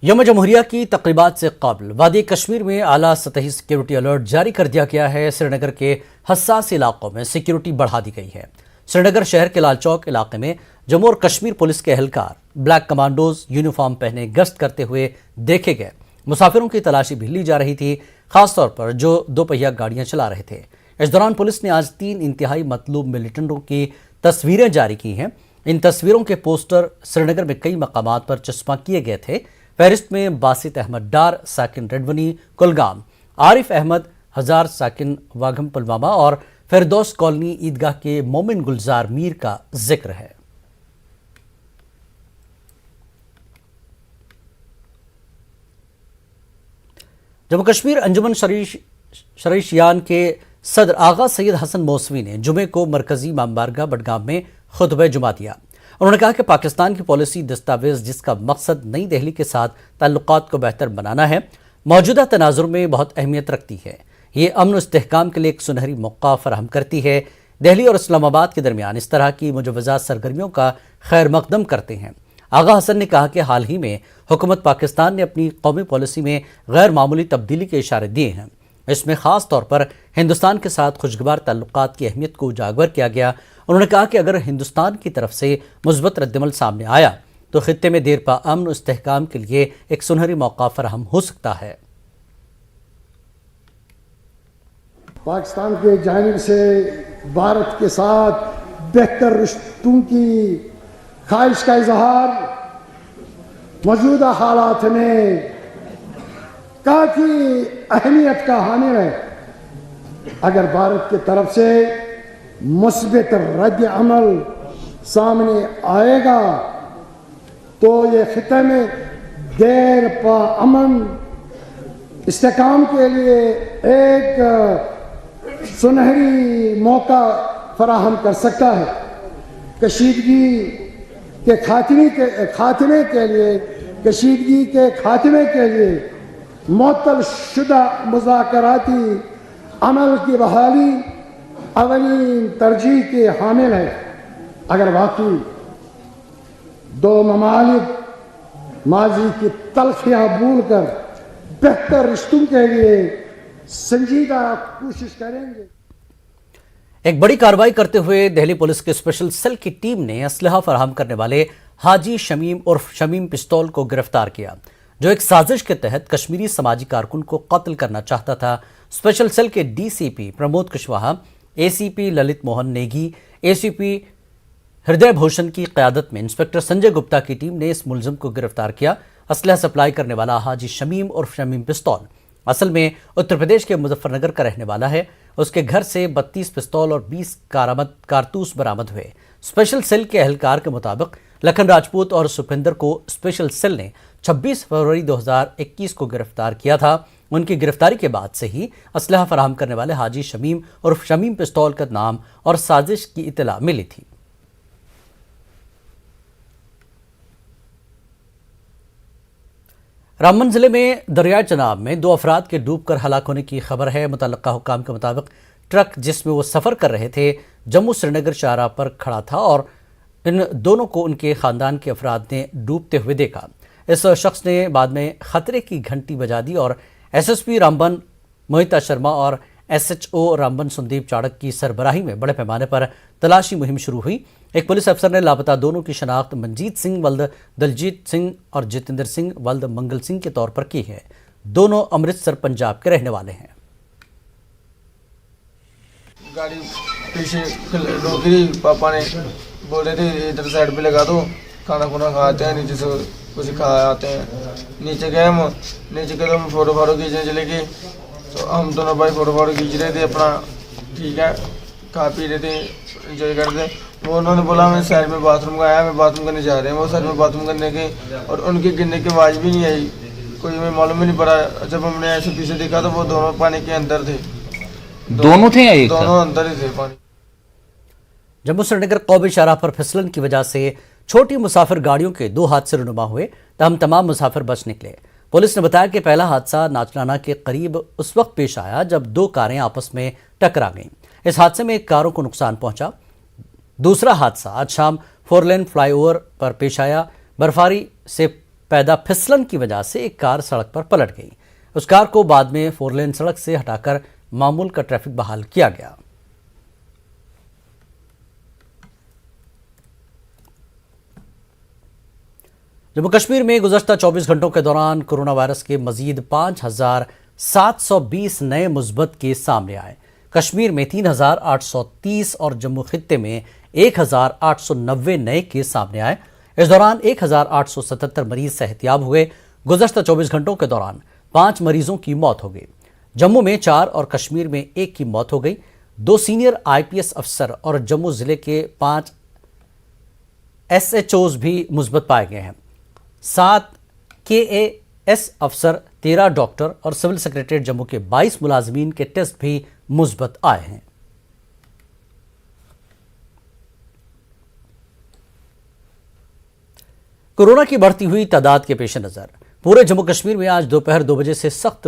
यौम जमहूरिया की तकरीबात से कबल वादी कश्मीर में आला सतही सिक्योरिटी अलर्ट जारी कर दिया गया है। श्रीनगर के हसास इलाकों में सिक्योरिटी बढ़ा दी गई है। श्रीनगर शहर के लाल चौक इलाके में जम्मू और कश्मीर पुलिस के एहलकार ब्लैक कमांडोज यूनिफॉर्म पहने गश्त करते हुए देखे गए। मुसाफिरों की तलाशी भी ली जा रही थी, खासतौर पर जो दोपहिया गाड़ियां चला रहे थे। इस दौरान पुलिस ने आज 3 इंतहाई मतलूब मिलिटेंटों की तस्वीरें जारी की हैं। इन तस्वीरों के पोस्टर श्रीनगर में कई मकामात पर चस्पा किए गए थे। फहरिस्त में बासित अहमद डार साकिन रेडवनी कुलगाम, आरिफ अहमद हजार साकिन वाघम पुलवामा और फिरदौस कॉलोनी ईदगाह के मोमिन गुलजार मीर का जिक्र है। जम्मू कश्मीर अंजुमन शरीशियान के सदर आगा सैयद हसन मौसवी ने जुमे को मरकजी इमाम बारगाह बडगाम में खुतबा जुमा दिया। उन्होंने कहा कि पाकिस्तान की पॉलिसी दस्तावेज जिसका मकसद नई दिल्ली के साथ ताल्लुकात को बेहतर बनाना है, मौजूदा तनाजुर में बहुत अहमियत रखती है। ये अमन इस्तेहकाम के लिए एक सुनहरी मौका फराहम करती है। दिल्ली और इस्लामाबाद के दरमियान इस तरह की मुजवजा सरगर्मियों का खैर मकदम करते हैं। आगा हसन ने कहा कि हाल ही में हुकूमत पाकिस्तान ने अपनी कौमी पॉलिसी में गैर मामूली तब्दीली के इशारे दिए हैं। इसमें खास तौर पर हिंदुस्तान के साथ खुशगवार ताल्लुकात की अहमियत को उजागर किया गया। उन्होंने कहा कि अगर हिंदुस्तान की तरफ से मुस्बत रद्दमल सामने आया तो खित्ते में देर पा अमन और इस्तेहकाम के लिए एक सुनहरी मौका फराहम हो सकता है। पाकिस्तान के जानिब से भारत के साथ बेहतर रिश्तों की ख्वाहिश का इजहार मौजूदा हालात में काफी अहमियत का हामिल है। अगर भारत की तरफ से मुस्बत रद्द अमल सामने आएगा तो ये खिते में देर पा अमन इस्तेहकाम के लिए एक सुनहरी मौका फराहम कर सकता है। कशीदगी के खात्मे के लिए मुअत्तल शुदा मुज़ाकराती अमल की बहाली अवलीन तरजीह के हामिल है। अगर वाकई दो ममालिक माजी की तलखियां भूल कर बेहतर रिश्तों के लिए संजीदा कोशिश करेंगे। एक बड़ी कार्रवाई करते हुए दिल्ली पुलिस के स्पेशल सेल की टीम ने असलहा फराहम करने वाले हाजी शमीम उर्फ शमीम पिस्तौल को गिरफ्तार किया, जो एक साजिश के तहत कश्मीरी समाजी कारकुन को कत्ल करना चाहता था। स्पेशल सेल के DCP Pramod Kushwaha, ACP Lalit Mohan Negi, ACP हृदय भूषण की क़यादत में इंस्पेक्टर संजय गुप्ता की टीम ने इस मुलजिम को गिरफ्तार किया। असलहा सप्लाई करने वाला हाजी शमीम उर्फ शमीम पिस्तौल असल में उत्तर प्रदेश के मुजफ्फरनगर का रहने वाला है। उसके घर से 32 पिस्तौल और 20 कारतूस बरामद हुए। स्पेशल सेल के एहलकार के मुताबिक लखन राजपूत और सुखविंदर को स्पेशल सेल ने 26 फरवरी 2021 को गिरफ्तार किया था। उनकी गिरफ्तारी के बाद से ही असलहा फराहम करने वाले हाजी शमीम और शमीम पिस्तौल का नाम और साजिश की इत्तला मिली थी। रामबन जिले में दरियाई चनाब में 2 अफराद के डूबकर हलाक होने की खबर है। मुतल्लका हुक्काम के मुताबिक ट्रक जिसमें वो सफ़र कर रहे थे जम्मू श्रीनगर शाहराह पर खड़ा था और इन दोनों को उनके ख़ानदान के अफराद ने डूबते हुए देखा। इस शख्स ने बाद में खतरे की घंटी बजा दी और एसएसपी रामबन मोहिता शर्मा और एसएचओ रामबन संदीप चाड़क की सरबराही में बड़े पैमाने पर तलाशी मुहिम शुरू हुई। एक पुलिस अफसर ने लापता दोनों की शनाख्त मनजीत सिंह वल्द दलजीत सिंह और जितेंद्र सिंह वल्द मंगल सिंह के तौर पर की है। दोनों अमृतसर पंजाब के रहने वाले हैं। गाड़ी पीछे रोकी, पापा ने बोले थे इधर साइड पे लगा दो, खाना खुना खाते हैं, नीचे से कुछ खा आते हैं। नीचे गए हम, नीचे गए हम फोटो खींचने चले गए, तो हम दोनों भाई फोटो खींच रहे थे अपना, ठीक है, खा पी रहे थे, एंजॉय कर रहे थे। वो उन्होंने बोला मैं साइड में बाथरूम का आया, मैं बाथरूम करने जा रहे हैं। वो साइड में बाथरूम करने के और उनके गिरने की आवाज़ भी नहीं आई, कोई हमें मालूम ही नहीं पड़ा। जब हमने ऐसे पीछे देखा तो वो दोनों पानी के अंदर थे। दोनों थे या एक? दोनों अंदर ही थे पानी। जम्मू श्रीनगर कौमी शाहराह पर फिसलन की वजह से छोटी मुसाफिर गाड़ियों के 2 हादसे रुनुमा हुए, तहम तमाम मुसाफिर बच निकले। पुलिस ने बताया कि पहला हादसा नाचलाना के करीब उस वक्त पेश आया जब 2 कारें आपस में टकरा गईं। इस हादसे में 1 कारों को नुकसान पहुंचा। दूसरा हादसा आज शाम 4 लेन फ्लाईओवर पर पेश आया। बर्फबारी से पैदा फिसलन की वजह से एक कार सड़क पर पलट गई। उस कार को बाद में 4 लेन सड़क से हटाकर मामूल का ट्रैफिक बहाल किया गया। जम्मू कश्मीर में गुज़श्ता 24 घंटों के दौरान कोरोना वायरस के मजीद 5,720 नए मुस्बत केस सामने आए। कश्मीर में 3,830 और जम्मू खित्ते में 1,890 नए केस सामने आए। इस दौरान 1,877 मरीज सेहतियाब हुए। गुज़श्ता 24 घंटों के दौरान 5 मरीजों की मौत हो गई। जम्मू में 4 और कश्मीर में 1 की मौत हो गई। 2 सीनियर IPS अफसर और जम्मू जिले के 5 SHOs भी मुस्बत पाए गए हैं। 7 KAS अफसर, 13 डॉक्टर और सिविल सेक्रेटरीट जम्मू के 22 मुलाजमीन के टेस्ट भी मुस्बत आए हैं। कोरोना की बढ़ती हुई तादाद के पेश नजर पूरे जम्मू कश्मीर में आज दोपहर 2 बजे से सख्त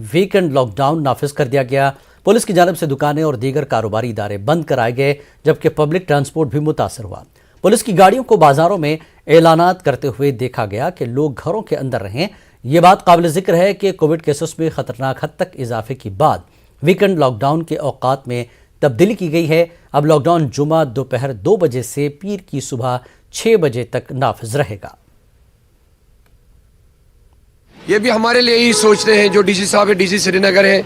वीकेंड लॉकडाउन नाफिज कर दिया गया। पुलिस की जानिब से दुकानें और दीगर कारोबारी इदारे बंद कराए गए, जबकि पब्लिक ट्रांसपोर्ट भी मुतासर हुआ। पुलिस की गाड़ियों को बाजारों में ऐलानात करते हुए देखा गया कि लोग घरों के अंदर रहें। ये बात काबिल जिक्र है कि कोविड केसेस में खतरनाक हद तक इजाफे के बाद वीकेंड लॉकडाउन के औकात में तब्दीली की गई है। अब लॉकडाउन जुमा दोपहर 2 बजे से पीर की सुबह 6 बजे तक नाफिज रहेगा। ये भी हमारे लिए ही सोचते हैं, जो DC साहब है, DC श्रीनगर है,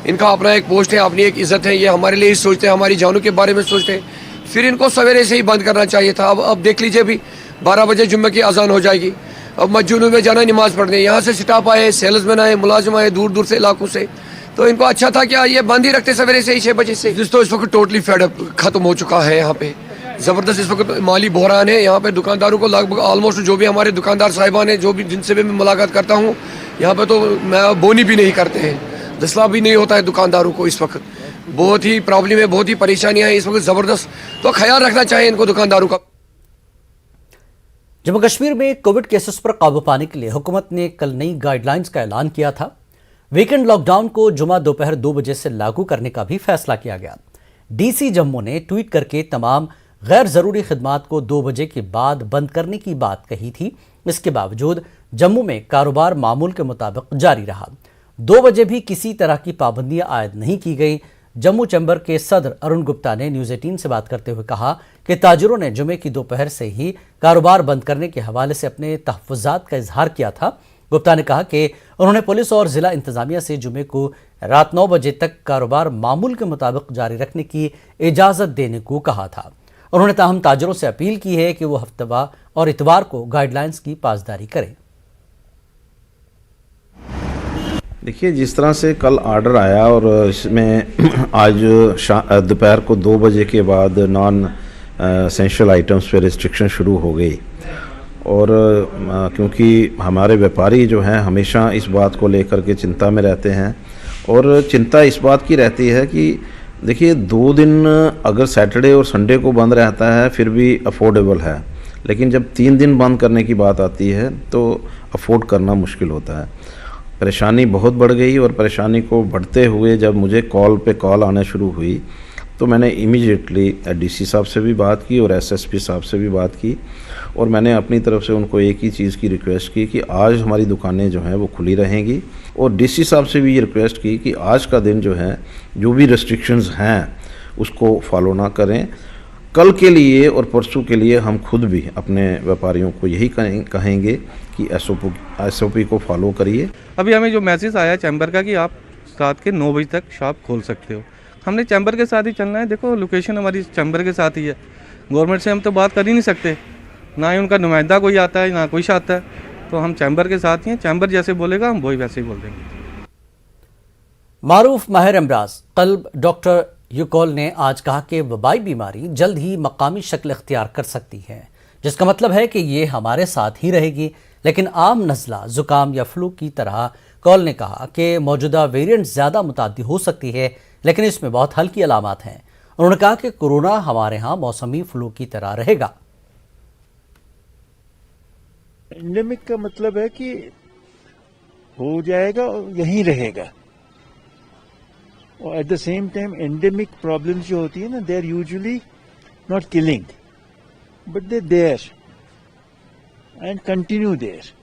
इनका अपना एक पोस्ट है, अपनी एक इज्जत है। ये हमारे लिए ही सोचते हैं, हमारी जानों के बारे में सोचते हैं। फिर इनको सवेरे से ही बंद करना चाहिए था। अब देख लीजिए, भी 12 बजे जुम्मे की अजान हो जाएगी। अब मस्जिदों में जाना नमाज पढ़ने, यहाँ से स्टाफ आए, सेल्समैन आए, मुलाजिम आए दूर दूर से इलाकों से, तो इनको अच्छा था क्या ये बंद ही रखते सवेरे से ही 6 बजे से। जिस तो इस वक्त टोटली फेडअप खत्म हो चुका है। यहाँ पे ज़बरदस्त इस वक्त माली बहरान है। यहाँ पे दुकानदारों को लगभग ऑलमोस्ट जो भी हमारे दुकानदार साहिबान हैं, जो भी जिनसे भी मैं मुलाकात करता हूँ, यहाँ पे तो बोनी भी नहीं करते हैं, दसला भी नहीं होता है दुकानदारों को। इस वक्त बहुत ही प्रॉब्लम है, बहुत ही परेशानियां हैं इस वक्त ज़बरदस्त। तो ख्याल रखना चाहिए इनको दुकानदारों का। जम्मू कश्मीर में कोविड केसेस पर काबू पाने के लिए हुकूमत ने कल नई गाइडलाइंस का ऐलान किया था। वीकेंड लॉकडाउन को जुमा दोपहर 2 बजे से लागू करने का भी फैसला किया गया। DC जम्मू ने ट्वीट करके तमाम गैर जरूरी खिदमात को 2 बजे के बाद बंद करने की बात कही थी। इसके बावजूद जम्मू में कारोबार मामूल के मुताबिक जारी रहा। 2 बजे भी किसी तरह की पाबंदियां आयद नहीं की गई। जम्मू चैम्बर के सदर अरुण गुप्ता ने न्यूज़ 18 से बात करते हुए कहा कि ताजिरों ने जुमे की दोपहर से ही कारोबार बंद करने के हवाले से अपने तहफ़्फ़ुज़ात का इजहार किया था। गुप्ता ने कहा कि उन्होंने पुलिस और ज़िला इंतज़ामिया से जुमे को रात 9 बजे तक कारोबार मामूल के मुताबिक जारी रखने की इजाज़त देने को कहा था। उन्होंने ताहम ताजिरों से अपील की है कि वो हफ्तेवार और इतवार को गाइडलाइंस की पासदारी करें। देखिए, जिस तरह से कल ऑर्डर आया और इसमें आज दोपहर को 2 बजे के बाद नॉन एसेंशियल आइटम्स पे रिस्ट्रिक्शन शुरू हो गई। और क्योंकि हमारे व्यापारी जो हैं हमेशा इस बात को लेकर के चिंता में रहते हैं, और चिंता इस बात की रहती है कि देखिए 2 दिन अगर सैटरडे और संडे को बंद रहता है फिर भी अफोर्डेबल है, लेकिन जब 3 दिन बंद करने की बात आती है तो अफोर्ड करना मुश्किल होता है। परेशानी बहुत बढ़ गई, और परेशानी को बढ़ते हुए जब मुझे कॉल पे कॉल आना शुरू हुई तो मैंने इमीडिएटली DC साहब से भी बात की और SSP साहब से भी बात की, और मैंने अपनी तरफ से उनको एक ही चीज़ की रिक्वेस्ट की कि आज हमारी दुकानें जो हैं वो खुली रहेंगी, और DC साहब से भी ये रिक्वेस्ट की कि आज का दिन जो है जो भी रेस्ट्रिक्शंस हैं उसको फॉलो ना करें। कल के लिए और परसों के लिए हम खुद भी अपने व्यापारियों को यही कहेंगे कि SOP को फॉलो करिए। अभी हमें जो मैसेज आया चैम्बर का कि आप रात के 9 बजे तक शॉप खोल सकते हो, हमने चैम्बर के साथ ही चलना है। देखो लोकेशन हमारी चैम्बर के साथ ही है, गवर्नमेंट से हम तो बात कर ही नहीं सकते, ना ही उनका नुमाइंदा कोई आता है ना कोई आता है, तो हम चैम्बर के साथ ही हैं। चैम्बर जैसे बोलेगा हम वही वैसे ही बोल देंगे। मारूफ माहिर अमराज कल्ब डॉक्टर यूकॉल ने आज कहा कि वबाई बीमारी जल्द ही मकामी शक्ल इख्तियार कर सकती है, जिसका मतलब है कि ये हमारे साथ ही रहेगी, लेकिन आम नज़ला, ज़ुकाम या फ्लू की तरह। कॉल ने कहा कि मौजूदा वेरिएंट ज़्यादा मुतादी हो सकती है, लेकिन इसमें बहुत हल्की अलामात हैं। उन्होंने कहा कि कोरोना हमारे यहाँ मौसमी फ्लू की तरह रहेगा। एंडेमिक का मतलब है कि हो जाएगा और यहीं रहेगा, और at the same time endemic problems जो होती है ना, they are usually not killing but they there and continue there.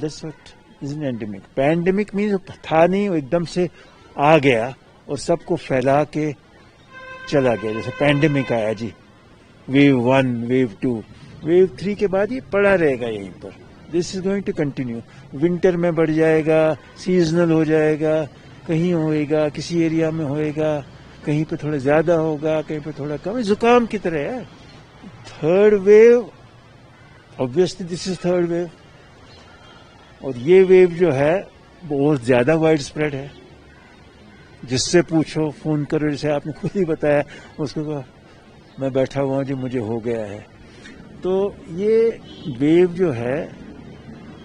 That's what is an endemic. Pandemic means था नहीं, वो एकदम से आ गया और सबको फैला के चला गया. जैसे पैंडेमिक आया जी, वेव 1, वेव 2, वेव 3 के बाद ये पड़ा रहेगा यहीं पर. This is going to continue. Winter में बढ़ जाएगा, सीजनल हो जाएगा, कहीं होएगा, किसी एरिया में होएगा, कहीं पे थोड़ा ज्यादा होगा, कहीं पे थोड़ा कम. जुकाम की तरह है. Third wave, obviously this is third wave. और ये वेव जो है बहुत ज्यादा वाइड स्प्रेड है. जिससे पूछो, फोन करो, जैसे आपने खुद ही बताया, उसको कहा मैं बैठा हुआ हूं जी, मुझे हो गया है. तो ये वेव जो है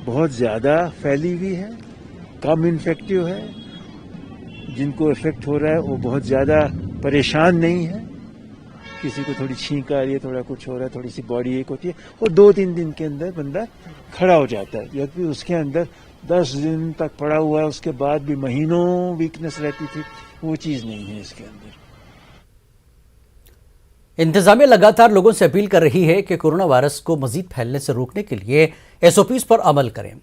बहुत ज्यादा फैली हुई है, कम इन्फेक्टिव है. जिनको इफेक्ट हो रहा है वो बहुत ज्यादा परेशान नहीं है. किसी को थोड़ी छींक आ रही है, थोड़ा कुछ हो रहा है, थोड़ी सी बॉडी एक होती है, और 2-3 दिन के अंदर बंदा खड़ा हो जाता है. जबकि उसके अंदर 10 दिन तक पड़ा हुआ है, उसके बाद भी महीनों वीकनेस रहती थी. वो चीज नहीं है इसके अंदर. इंतजामिया लगातार लोगों से अपील कर रही है कि कोरोना वायरस को मजीद फैलने से रोकने के लिए एसओपीज पर अमल करें.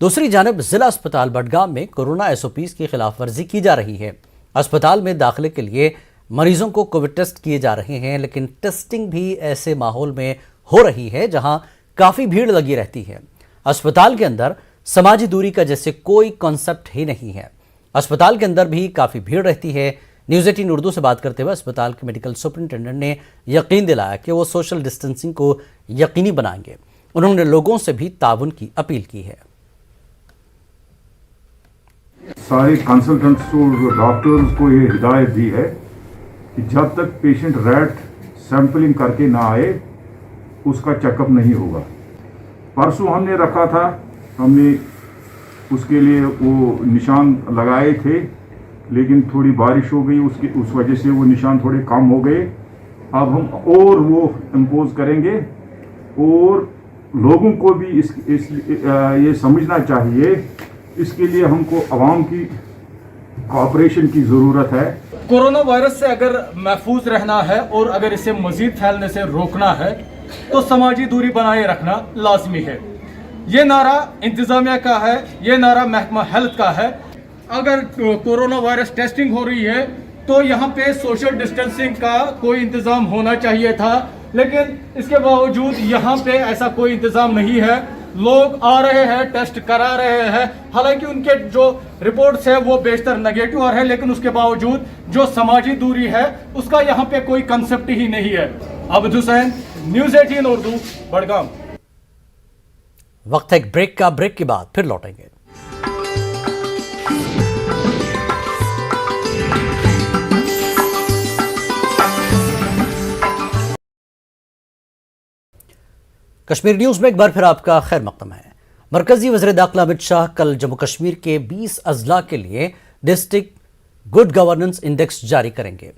दूसरी जानब जिला अस्पताल बडगाम में कोरोना एसओपीज की खिलाफ वर्जी की जा रही है. अस्पताल में दाखिले के लिए मरीजों को कोविड टेस्ट किए जा रहे हैं, लेकिन टेस्टिंग भी ऐसे माहौल में हो रही है जहां काफी भीड़ लगी रहती है. अस्पताल के अंदर समाजी दूरी का जैसे कोई कॉन्सेप्ट ही नहीं है. अस्पताल के अंदर भी काफी भीड़ रहती है. न्यूज़ 18 उर्दू से बात करते हुए अस्पताल के मेडिकल सुपरिंटेंडेंट ने यकीन दिलाया कि वो सोशल डिस्टेंसिंग को यकीनी बनाएंगे. उन्होंने लोगों से भी ताउन की अपील की है. सारे कंसल्टेंट्स और डॉक्टर्स को ये हिदायत दी है कि जब तक पेशेंट रैट सैंपलिंग करके ना आए उसका चेकअप नहीं होगा. परसों हमने रखा था, हमने उसके लिए वो निशान लगाए थे, लेकिन थोड़ी बारिश हो गई, उस वजह से वो निशान थोड़े कम हो गए. अब हम और वो इम्पोज करेंगे और लोगों को भी ये समझना चाहिए. इसके लिए हमको आवाम की कोऑपरेशन की ज़रूरत है. कोरोना वायरस से अगर महफूज रहना है और अगर इसे मजीद फैलने से रोकना है तो समाजी दूरी बनाए रखना लाजमी है. ये नारा इंतजामिया का है, ये नारा महकमा हेल्थ का है. अगर कोरोना वायरस टेस्टिंग हो रही है तो यहाँ पे सोशल डिस्टेंसिंग का कोई इंतज़ाम होना चाहिए था, लेकिन इसके बावजूद यहाँ पे ऐसा कोई इंतज़ाम नहीं है. लोग आ रहे हैं, टेस्ट करा रहे हैं, हालांकि उनके जो रिपोर्ट्स है वो बेशतर नेगेटिव और है, लेकिन उसके बावजूद जो समाजी दूरी है उसका यहाँ पे कोई कंसेप्ट ही नहीं है. अब्दुल हुसैन, न्यूज़ 18 उर्दू, बडगाम. वक्त है एक ब्रेक का. ब्रेक के बाद फिर लौटेंगे. कश्मीर न्यूज में एक बार फिर आपका खैर मकदम है. मरकजी वज़ीर दाखिला अमित शाह कल जम्मू कश्मीर के 20 अजला के लिए डिस्ट्रिक्ट गुड गवर्नेंस इंडेक्स जारी करेंगे.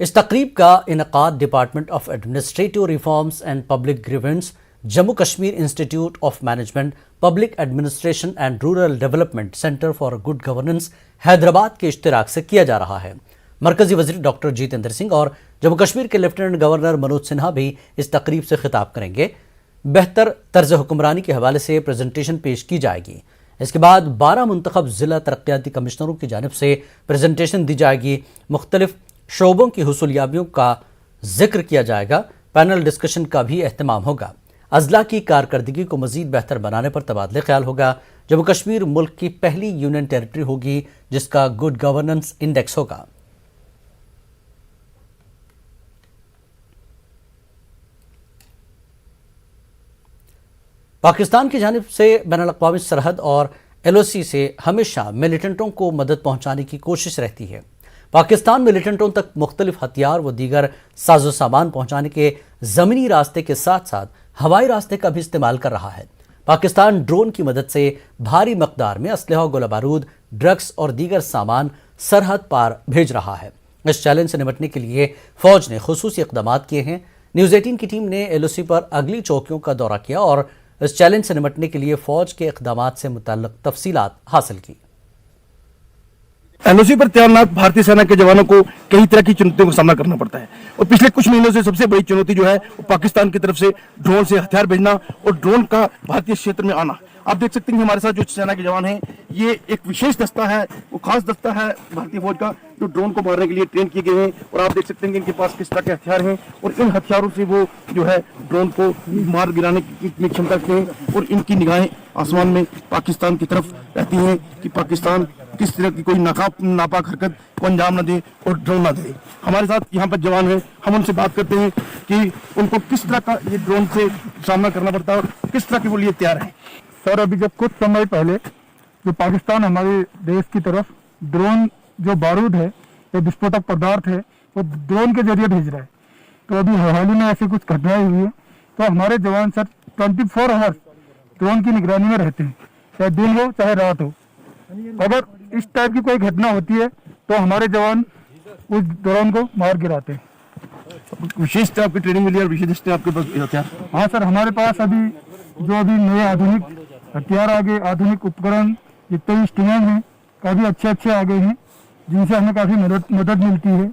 इस तकरीब का इनकाद department of administrative reforms and public grievance, Jammu Kashmir institute of management, public administration and rural development centre for good governance, Hyderabad के इश्तिराक से किया जा रहा है. मरकजी वज़ीर डॉक्टर जितेंद्र सिंह और जम्मू कश्मीर के लेफ्टिनेंट गवर्नर मनोज सिन्हा भी इस तकरीब से खिताब करेंगे. बेहतर तर्ज हुक्मरानी के हवाले से प्रेजेंटेशन पेश की जाएगी. इसके बाद 12 मुंतखब जिला तरक्याती कमिश्नरों की जानिब से प्रेजेंटेशन दी जाएगी. मुख्तलिफ शोबों की हुसूलियाबियों का जिक्र किया जाएगा. पैनल डिस्कशन का भी एहतमाम होगा. अजला की कारकर्दगी को मजीद बेहतर बनाने पर तबादले ख्याल होगा. जम्मू कश्मीर मुल्क की पहली यूनियन टेरिटरी होगी जिसका गुड गवर्नेंस इंडेक्स होगा. पाकिस्तान की जानिब से बैनुल-अक़वामी सरहद और LOC से हमेशा मिलिटेंटों को मदद पहुंचाने की कोशिश रहती है. पाकिस्तान मिलिटेंटों तक मुख्तलिफ हथियार व दीगर साजो सामान पहुंचाने के ज़मीनी रास्ते के साथ साथ हवाई रास्ते का भी इस्तेमाल कर रहा है. पाकिस्तान ड्रोन की मदद से भारी मकदार में असलहा, गोला बारूद, ड्रग्स और दीगर सामान सरहद पार भेज रहा है. इस चैलेंज से निपटने के लिए फौज ने खुसूसी इक़दामात किए हैं. न्यूज़ 18 की टीम ने LOC पर अगली चौकियों का दौरा किया और इस चैलेंज से निपटने के लिए फौज के इक़दामात से मुताल्लिक़ तफसीलात हासिल की. LOC पर तैनात भारतीय सेना के जवानों को कई तरह की चुनौतियों का सामना करना पड़ता है और पिछले कुछ महीनों से सबसे बड़ी चुनौती जो है वो पाकिस्तान की तरफ से ड्रोन से हथियार भेजना और ड्रोन का भारतीय क्षेत्र में आना. आप देख सकते हैं हमारे साथ जो सेना के जवान हैं, ये एक विशेष दस्ता है, वो खास दस्ता है भारतीय फौज का, जो ड्रोन को मारने के लिए ट्रेन किए गए हैं। और आप देख सकते हैं कि इनके पास किस तरह के हथियार हैं और इन हथियारों से वो जो है ड्रोन को मार गिराने की क्षमता रखते हैं। और इनकी निगाहें आसमान में पाकिस्तान की तरफ रहती हैं कि पाकिस्तान किस तरह की कोई नापाक हरकत को अंजाम न दे और ड्रोन न दे। हमारे साथ यहाँ पर जवान हैं, हम उनसे बात करते हैं कि उनको किस तरह का ये ड्रोन से सामना करना पड़ता है और किस तरह के वो लिए तैयार है। सर, अभी जब कुछ समय पहले जो पाकिस्तान हमारे देश की तरफ ड्रोन जो बारूद है या विस्फोटक पदार्थ है वो ड्रोन के जरिए भेज रहा है, तो अभी हाल ही में ऐसी कुछ घटनाएं हुई है। तो हमारे जवान सर 24 आवर्स ड्रोन की निगरानी में रहते हैं, चाहे दिन हो चाहे रात हो। अगर इस टाइप की कोई घटना होती है तो हमारे जवान उस ड्रोन को मार गिराते हैं। विशेष तरह की ट्रेनिंग मिली और विशेष तरह आपके पास हथियार? हाँ सर, हमारे पास अभी नए आधुनिक हथियार आ गए, आधुनिक उपकरण जितने भी इंस्ट्रूमेंट हैं काफ़ी अच्छे आ गए हैं, जिनसे हमें काफ़ी मदद मिलती है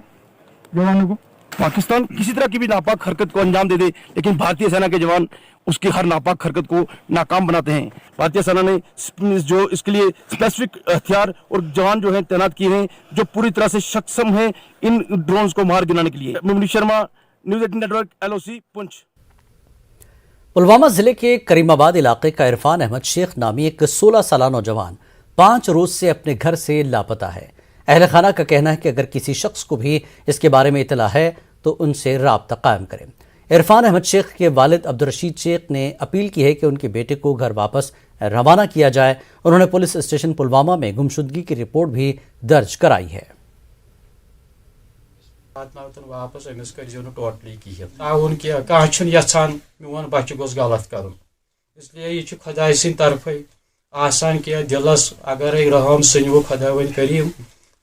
जवानों को। पाकिस्तान किसी तरह की भी नापाक हरकत को अंजाम दे दे, लेकिन भारतीय सेना के जवान उसकी हर नापाक हरकत को नाकाम बनाते हैं। भारतीय सेना ने जो इसके लिए स्पेसिफिक हथियार और जवान जो हैं तैनात किए हैं, जो पूरी तरह से सक्षम हैं इन ड्रोन्स को मार गिराने के लिए। Manish Sharma, news 18 network, LOC, Poonch. Pulwama जिले के करीमाबाद इलाके का इरफान अहमद शेख नामी एक 16 साला नौजवान 5 रोज से अपने घर से लापता है। अहल खाना का कहना है कि अगर किसी शख्स को भी इसके बारे में इतला है तो उनसे राब्ता कायम करें। इरफान अहमद शेख के वालिद अब्दुल रशीद शेख ने अपील की है कि उनके बेटे को घर वापस रवाना किया जाए। उन्होंने पुलिस स्टेशन पुलवामा में गुमशुदगी की रिपोर्ट भी दर्ज कराई है। वापस अमिस कर टोटली कहिन कह यहान मोन बच्चे गोस गलत कर, इसलिए यह खुदा सद तरफ आसान कह दिलस अगर रहम सनव खुदा वन करीम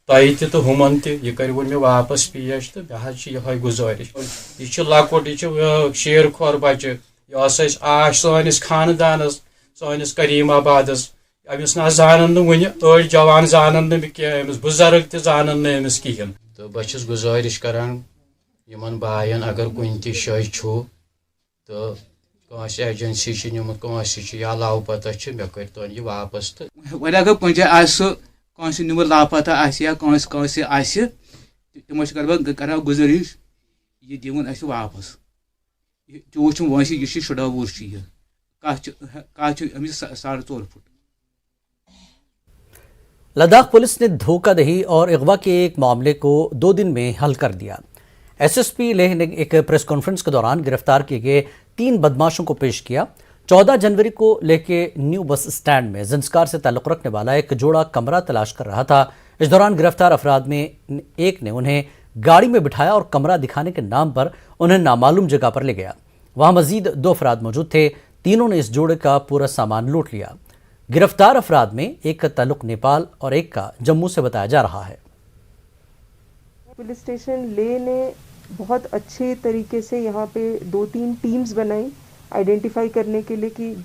तह तो हुमन तह कर मे वापस पेश तो मे गुजारिश यह लकोट यह शेर खोर बच्चे यह आश सानिस खानदानस सानिस करीमाबादस अमिस ना जानन वन अड़ जवान जानन अमिस बुजुर्ग तह जानन अमिस कहें। तो बस गुजारिश करान यमन बायन अगर कुन तह शय छो तो कस एजेंसी निमुत कस या लापता मे कर तो यह वापस तो अगर कुछ कौन निमुत लापता या तमो कर गुजारिश यह दिवन अस वापस चूच वैसे यह शुरा were Amish 4.5 foot. Ladakh police ने धोखाधड़ी और अगवा के एक मामले को 2 दिन में हल कर दिया। SSP लेह ने एक प्रेस कॉन्फ्रेंस के दौरान गिरफ्तार किए गए 3 बदमाशों को पेश किया। 14 जनवरी को लेके न्यू बस स्टैंड में ज़ंस्कार से ताल्लुक़ रखने वाला एक जोड़ा कमरा तलाश कर रहा था। इस दौरान गिरफ्तार अफराद में एक ने उन्हें गाड़ी में बिठाया और कमरा दिखाने के नाम पर उन्हें नामालूम जगह पर ले गया। वहां मजीद 2 अफराद मौजूद थे। तीनों ने इस जोड़े का पूरा सामान लूट लिया। गिरफ्तार अफराद में एक का ताल्लुक नेपाल और एक का जम्मू से बताया जा रहा है। पुलिस स्टेशन ले ने बहुत अच्छे तरीके से यहाँ पे 2-3 टीम्स बनाई आइडेंटिफाई करने के लिए कि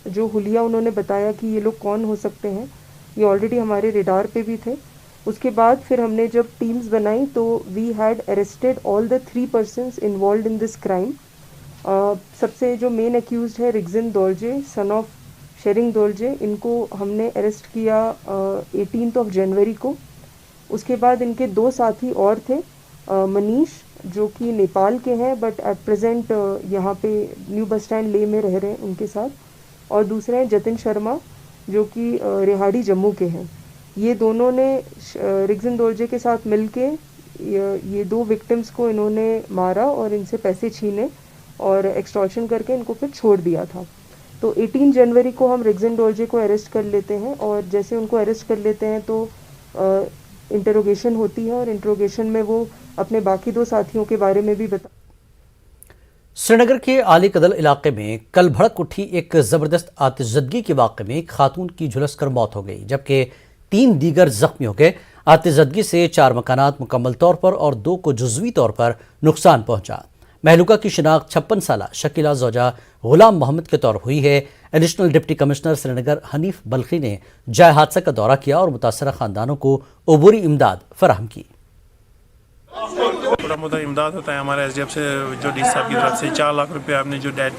जो हुलिया उन्होंने बताया कि ये लोग कौन हो सकते हैं, ये ऑलरेडी हमारे रेडार पे भी थे। उसके बाद फिर हमने जब टीम्स बनाई तो we had arrested all the 3 persons involve in this crime. सबसे जो मेन अक्यूज्ड है रिगजिन दोलजे सन ऑफ शेरिंग दोलजे, इनको हमने अरेस्ट किया 18 जनवरी को। उसके बाद इनके 2 साथी और थे, मनीष जो कि नेपाल के हैं बट एट प्रेजेंट यहाँ पे न्यू बस स्टैंड ले में रह रहे हैं उनके साथ, और दूसरे हैं जतिन शर्मा जो कि रेहाड़ी जम्मू के हैं। ये दोनों ने रिगजिन दोलजे के साथ मिलके ये 2 विक्टिम्स को इन्होंने मारा और इनसे पैसे छीने और एक्सटॉर्शन करके इनको फिर छोड़ दिया था। तो 18 जनवरी को हम रिगजिन दोलजे को अरेस्ट कर लेते हैं और जैसे उनको अरेस्ट कर लेते हैं तो इंटरोगेशन होती है और इंटरोगेशन में वो अपने बाकी 2 साथियों के बारे में भी बता। श्रीनगर के आली कदल इलाके में कल भड़क उठी एक जबरदस्त आतिशज़दगी के वाक़े में एक खातून की झुलसकर मौत हो गई जबकि 3 दीगर जख्मी हो गए। आतिशज़दगी से 4 मकानात मुकम्मल तौर पर और 2 को जुज़वी तौर पर नुकसान पहुंचा। महलूका की शिनाख्त 56 साला शकीला ज़ौजा गुलाम मोहम्मद के तौर हुई है। Additional deputy commissioner Srinagar Hanif Balkhi ने जाए हादसा का दौरा किया और मुतासरा खानदानों को अबूरी इमदाद फराहम की। थोड़ा मोटा इमदाद होता है हमारे SDF से, जो DC साहब की तरफ से 4 लाख रुपये हमने जो डेड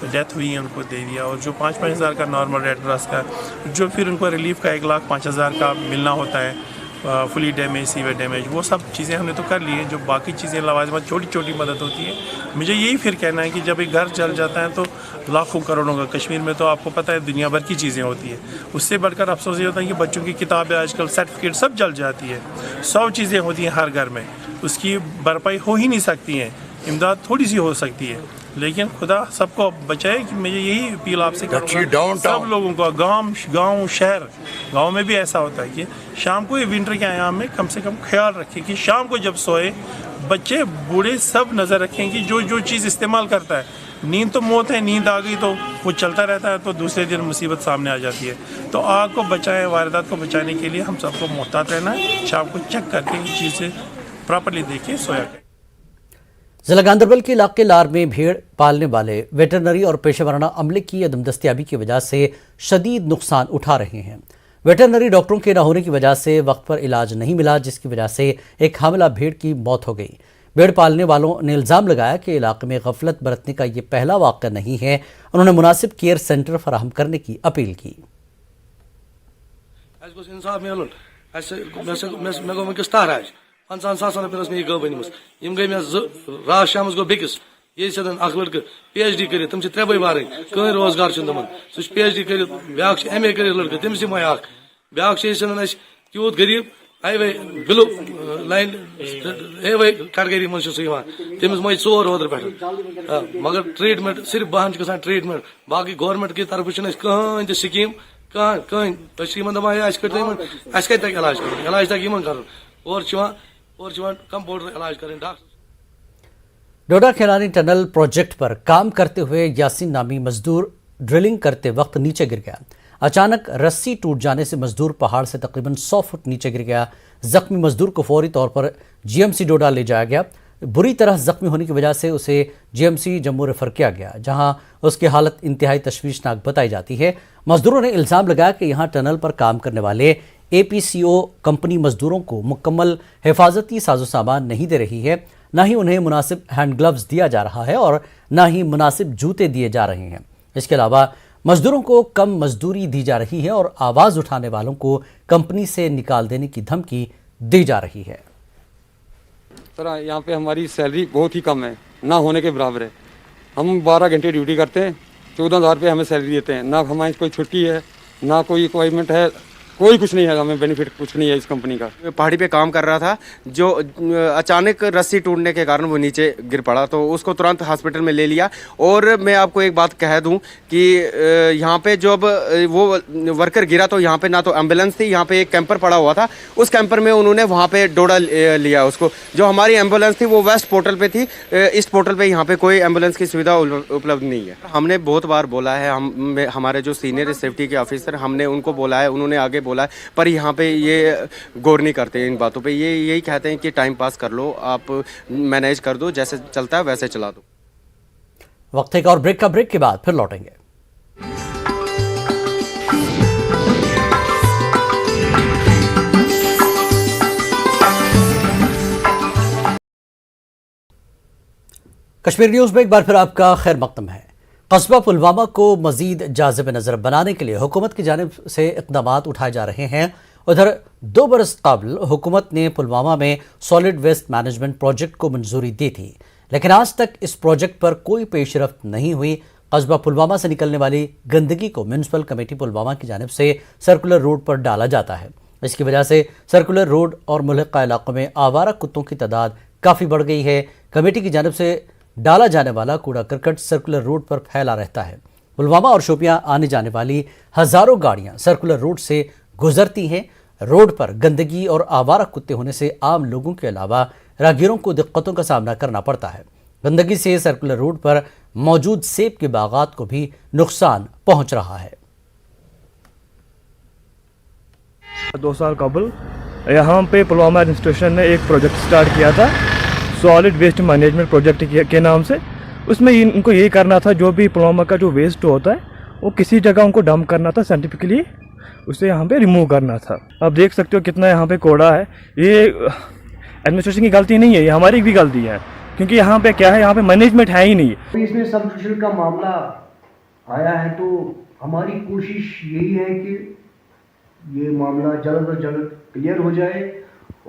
डेथ हुई है उनको दे दिया, और जो 5-5 हज़ार का नॉर्मल रेड क्रॉस का, जो फिर उनको रिलीफ का 1,05,000 का मिलना होता है, फुली डैमेज, सीवियर डैमेज, वो सब चीज़ें हमने तो कर ली हैं। जो बाकी चीज़ें लवाजमत छोटी छोटी मदद होती है, मुझे यही फिर कहना है कि जब एक घर जल जाता है तो लाखों करोड़ों का, कश्मीर में तो आपको पता है दुनिया भर की चीज़ें होती है, उससे बढ़कर अफसोस ये होता है कि बच्चों की किताबें, आजकल सर्टिफिकेट सब जल जाती है। 100 चीज़ें होती हैं हर घर में, उसकी भरपाई हो ही नहीं सकती हैं, इमदाद थोड़ी सी हो सकती है, लेकिन खुदा सबको बचाए। कि मुझे यही अपील आपसे करूँगा, सब लोगों को, गांव शहर, गांव में भी ऐसा होता है कि शाम को ये विंटर के आयाम में कम से कम ख्याल रखें कि शाम को जब सोए, बच्चे बूढ़े सब नज़र रखें कि जो चीज़ इस्तेमाल करता है, नींद तो मौत है, नींद आ गई तो वो चलता रहता है, तो दूसरे दिन मुसीबत सामने आ जाती है। तो आग को बचाएं, वारदात को बचाने के लिए हम सबको मोहतात रहना है, शाम को चेक करके चीज़ें प्रॉपरली देखें, सोया करें। जिला गांधरबल के इलाके लार में भेड़ पालने वाले वेटरनरी और पेशेवराना अमले की अदम दस्तियाबी की वजह से शदीद नुकसान उठा रहे हैं। वेटरनरी डॉक्टरों के न होने की वजह से वक्त पर इलाज नहीं मिला, जिसकी वजह से एक हामिला भेड़ की मौत हो गई। भेड़ पालने वालों ने इल्ज़ाम लगाया कि इलाके में गफलत बरतने का ये पहला वाक़या नहीं है। उन्होंने मुनासिब केयर सेंटर फराहम करने की अपील की। गई मे रात शाम गो बेकिस ये अख लड़क PhD कर तम 3 बई वार कहीं रोजगार सह PhD कर ब्या MA कर लड़क तमिस ब्या तूत गरीब आई वही बिलो लाइन ए वही कैटगरी मज तमिस मज 4 ओदर पे, मगर ट्रीटमेंट सिर्फ बहन गसान ट्रीटमेंट, बाकी गवर्नमेंट की तरफ कहीं तो स्कीम कहीं कत इलाज कर, इलाज तक कर और कंपाउंडर इलाज करें डॉक्टर। डोडा खैरानी टनल प्रोजेक्ट पर काम करते हुए यासीन नामी मजदूर ड्रिलिंग करते वक्त नीचे गिर गया। अचानक रस्सी टूट जाने से मजदूर पहाड़ से तकरीबन 100 फुट नीचे गिर गया। जख्मी मजदूर को फौरी तौर पर GMC डोडा ले जाया गया। बुरी तरह जख्मी होने की वजह से उसे GMC जम्मू रेफर किया गया, जहां उसकी हालत इंतहाई तशवीशनाक बताई जाती है। मजदूरों ने इल्ज़ाम लगाया कि यहां टनल पर काम करने वाले APCO कंपनी मजदूरों को मुकम्मल हिफाजती साजो सामान नहीं दे रही है, न ही उन्हें मुनासिब हैंड ग्लव्स दिया जा रहा है और न ही मुनासिब जूते दिए जा रहे हैं। इसके अलावा मजदूरों को कम मजदूरी दी जा रही है और आवाज़ उठाने वालों को कंपनी से निकाल देने की धमकी दी जा रही है। सर यहाँ पे हमारी सैलरी बहुत ही कम है, ना होने के बराबर है। हम 12 घंटे ड्यूटी करते हैं, 14,000 रुपये हमें सैलरी देते हैं, ना हमारी कोई छुट्टी है, ना कोई इक्विपमेंट है, कोई कुछ नहीं है, हमें बेनिफिट कुछ नहीं है इस कंपनी का। पहाड़ी पे काम कर रहा था, जो अचानक रस्सी टूटने के कारण वो नीचे गिर पड़ा, तो उसको तुरंत हॉस्पिटल में ले लिया। और मैं आपको एक बात कह दूं कि यहाँ पे जब वो वर्कर गिरा तो यहाँ पे ना तो एम्बुलेंस थी, यहाँ पे एक कैंपर पड़ा हुआ था, उस कैंपर में उन्होंने वहाँ पे डोडा लिया उसको। जो हमारी एम्बुलेंस थी वो वेस्ट पोर्टल पे थी, ईस्ट पोर्टल पे यहाँ पे कोई एम्बुलेंस की सुविधा उपलब्ध नहीं है। हमने बहुत बार बोला है, हमारे जो सीनियर सेफ्टी के ऑफिसर, हमने उनको बोला है, उन्होंने आगे बोला है, पर यहाँ पे ये गौर नहीं करते इन बातों पे। ये यही कहते हैं कि टाइम पास कर लो, आप मैनेज कर दो, जैसे चलता है वैसे चला दो। वक्त एक और ब्रेक का, ब्रेक के बाद फिर लौटेंगे। कश्मीर न्यूज में एक बार फिर आपका खैर मकदम है। कस्बा पुलवामा को मजीद जाज़िब नज़र बनाने के लिए हुकूमत की जानिब से इक़दाम उठाए जा रहे हैं। उधर 2 बरस कबल हुकूमत ने पुलवामा में सॉलिड वेस्ट मैनेजमेंट प्रोजेक्ट को मंजूरी दी थी, लेकिन आज तक इस प्रोजेक्ट पर कोई पेशरफ्त नहीं हुई। कस्बा पुलवामा से निकलने वाली गंदगी को म्यूनसिपल कमेटी पुलवामा की जानिब से सर्कुलर रोड पर डाला जाता है। इसकी वजह से सर्कुलर रोड और मुल्हिका इलाकों में आवारा कुत्तों की तादाद काफ़ी बढ़ गई है। कमेटी की जानिब से डाला जाने वाला कूड़ा करकट सर्कुलर रोड पर फैला रहता है। पुलवामा और शोपियां आने जाने वाली हजारों गाड़ियां सर्कुलर रोड से गुजरती हैं। रोड पर गंदगी और आवारा कुत्ते होने से आम लोगों के अलावा राहगीरों को दिक्कतों का सामना करना पड़ता है। गंदगी से सर्कुलर रोड पर मौजूद सेब के बागात को भी नुकसान पहुंच रहा है। 2 साल कबल यहाँ पे पुलवामा एडमिनिस्ट्रेशन ने एक प्रोजेक्ट स्टार्ट किया था सॉलिड वेस्ट मैनेजमेंट प्रोजेक्ट के नाम से। उसमें इनको यही करना था, जो भी पुलवामा का जो वेस्ट होता है वो किसी जगह उनको डंप करना था, साइंटिफिकली उसे यहाँ पे रिमूव करना था। आप देख सकते हो कितना यहाँ पे कूड़ा है। ये एडमिनिस्ट्रेशन की गलती नहीं है, ये हमारी भी गलती है, क्योंकि यहाँ पे क्या है, यहाँ पे मैनेजमेंट है ही नहीं। इसमें सबडिविजन का मामला आया है, तो हमारी कोशिश यही है कि ये मामला जल्द अज जल्द क्लियर हो जाए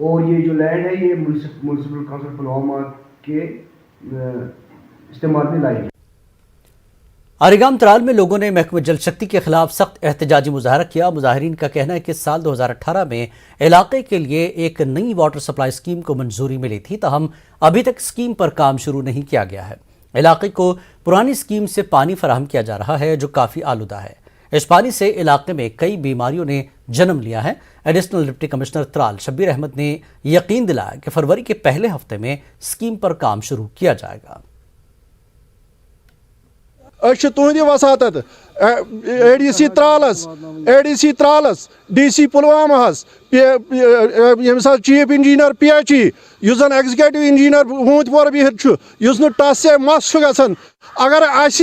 और ये जो लैंड है ये म्यूनसिपल काउंसिल पुलवामा के इस्तेमाल में लाई जाए। आरिगाम त्राल में लोगों ने महकमे जल शक्ति के खिलाफ सख्त एहतजाजी मुजाहरा किया। मुजाहिरीन का कहना है कि साल 2018 में इलाके के लिए एक नई वाटर सप्लाई स्कीम को मंजूरी मिली थी, ताहम अभी तक स्कीम पर काम शुरू नहीं किया गया है। इलाके को पुरानी स्कीम से पानी फराहम किया जा रहा है जो काफ़ी आलूदा है। इस पानी से इलाके में कई बीमारियों ने जन्म लिया है। Additional deputy commissioner Tral Shabbir Ahmad ने यकीन दिलाया कि फरवरी के पहले हफ्ते में स्कीम पर काम शुरू किया जाएगा। तुहद वसात ADC त्रालस DC पुलवामास चीफ इंजीनियर PHE जन एग्जीक्यूटिव इंजीनियर वूंदपोर बिहित टस से मस गसन। अगर आज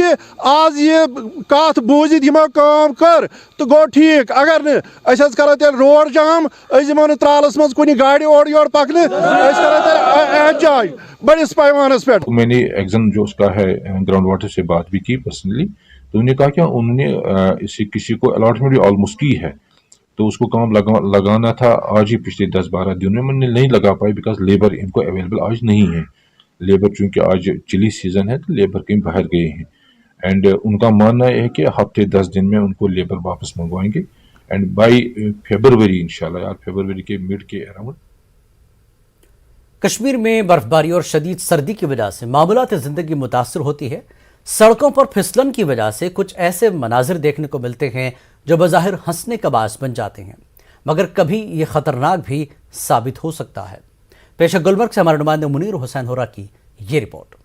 ये कत बूजित यमो काम कर तो गो ठीक, अगर न करो तेल रोड जाम, दिमो न त्रालस मज कुछ गाड़ी ओर योर पकने, एहतजाज बड़िस पैमानस पे। मैंने एग्जाम जो उसका है ग्राउंड वाटर से बात भी की पर्सनली, तो उन्होंने कहा कि उन्होंने इसे किसी को अलॉटमेंट भी ऑलमोस्ट की है, तो उसको काम लगाना था आज ही पिछले 10-12 दिनों में नहीं लगा पाए बिकॉज लेबर इनको अवेलेबल आज नहीं है। लेबर चूँकि आज चिली सीज़न है तो लेबर कहीं बाहर गए हैं एंड उनका मानना है कि हफ्ते 10 दिन में उनको लेबर वापस मंगवाएंगे एंड बाई फरवरी इंशाल्लाह यार फरवरी के मिड के अराउंड। कश्मीर में बर्फबारी और शदीद सर्दी की वजह से मामूलात ज़िंदगी मुतासर होती है। सड़कों पर फिसलन की वजह से कुछ ऐसे मनाजिर देखने को मिलते हैं जो बज़ाहिर हंसने का बास बन जाते हैं, मगर कभी ये ख़तरनाक भी साबित हो सकता है। पेश गुलमर्ग से हमारे नुमाइंदे मुनीर हुसैन होरा की ये रिपोर्ट।